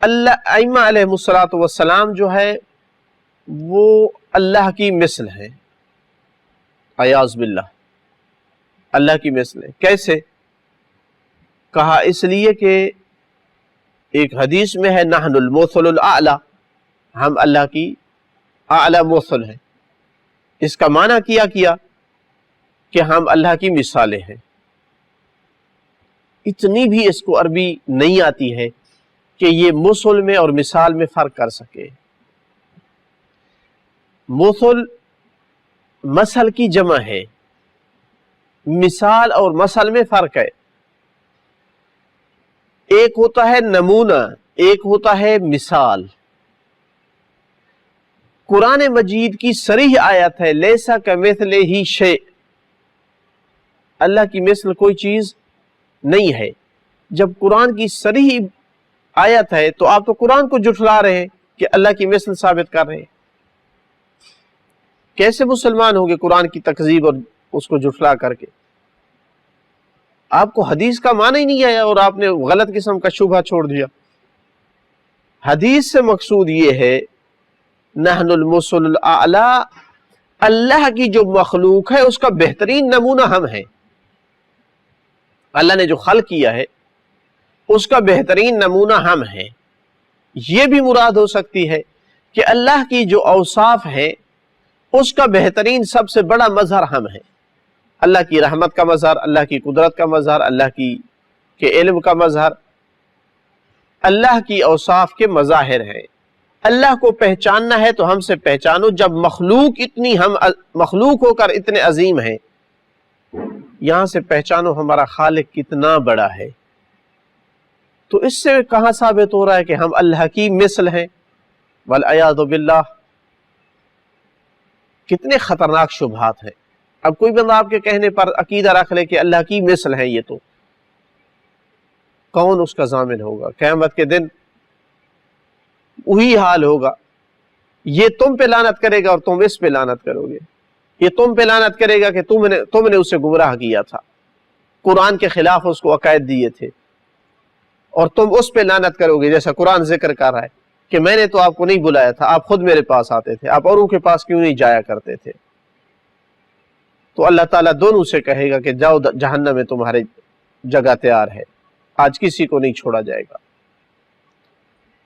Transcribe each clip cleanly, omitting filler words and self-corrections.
اللہ ائمہ علیہم السلام جو ہے وہ اللہ کی مثل ہے، اعوذ باللہ، اللہ کی مثل ہے۔ کیسے کہا؟ اس لیے کہ ایک حدیث میں ہے نحن المثل الاعلی، ہم اللہ کی اعلی مثل ہیں۔ اس کا معنی کیا کہ ہم اللہ کی مثالیں ہیں۔ اتنی بھی اس کو عربی نہیں آتی ہے کہ یہ مثل میں اور مثال میں فرق کر سکے۔ مثل مثل کی جمع ہے، مثال اور مثل میں فرق ہے۔ ایک ہوتا ہے نمونہ، ایک ہوتا ہے مثال۔ قرآن مجید کی صریح آیت ہے لیسا کمثلہ شیء، اللہ کی مثل کوئی چیز نہیں ہے۔ جب قرآن کی صریح آیت ہے تو آپ تو قرآن کو جھٹلا رہے ہیں کہ اللہ کی مثل ثابت کر رہے ہیں۔ کیسے مسلمان ہوں گے قرآن کی تکذیب اور اس کو جھٹلا کر کے؟ آپ کو حدیث کا معنی ہی نہیں آیا اور آپ نے غلط قسم کا شبہ چھوڑ دیا۔ حدیث سے مقصود یہ ہے نحن المثل الاعلی، اللہ کی جو مخلوق ہے اس کا بہترین نمونہ ہم ہیں۔ اللہ نے جو خلق کیا ہے اس کا بہترین نمونہ ہم ہیں۔ یہ بھی مراد ہو سکتی ہے کہ اللہ کی جو اوصاف ہیں اس کا بہترین سب سے بڑا مظہر ہم ہیں۔ اللہ کی رحمت کا مظہر، اللہ کی قدرت کا مظہر، اللہ کے علم کا مظہر، اللہ کی اوصاف کے مظاہر ہیں۔ اللہ کو پہچاننا ہے تو ہم سے پہچانو۔ جب مخلوق ہو کر اتنے عظیم ہیں، یہاں سے پہچانو ہمارا خالق کتنا بڑا ہے۔ تو اس سے کہاں ثابت ہو رہا ہے کہ ہم اللہ کی مثل ہیں؟ والعیاذ باللہ، کتنے خطرناک شبہات ہیں۔ اب کوئی بندہ آپ کے کہنے پر عقیدہ رکھ لے کہ اللہ کی مثل ہے، یہ تو کون اس کا ضامن ہوگا؟ قیامت کے دن وہی حال ہوگا، یہ تم پہ لعنت کرے گا اور تم اس پہ لعنت کرو گے۔ یہ تم پہ لعنت کرے گا کہ تم نے اسے گمراہ کیا تھا، قرآن کے خلاف اس کو عقائد دیے تھے، اور تم اس پہ لعنت کرو گے جیسا قرآن ذکر کر رہا ہے کہ میں نے تو آپ کو نہیں بلایا تھا، آپ خود میرے پاس آتے تھے، آپ اوروں کے پاس کیوں نہیں جایا کرتے تھے؟ تو اللہ تعالیٰ دونوں سے کہے گا کہ جاؤ جہنم میں تمہارے جگہ تیار ہے، آج کسی کو نہیں چھوڑا جائے گا۔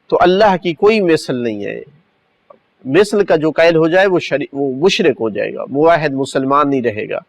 تو اللہ کی کوئی مثل نہیں ہے۔ مثل کا جو قائل ہو جائے وہ مشرک ہو جائے گا، موحد مسلمان نہیں رہے گا۔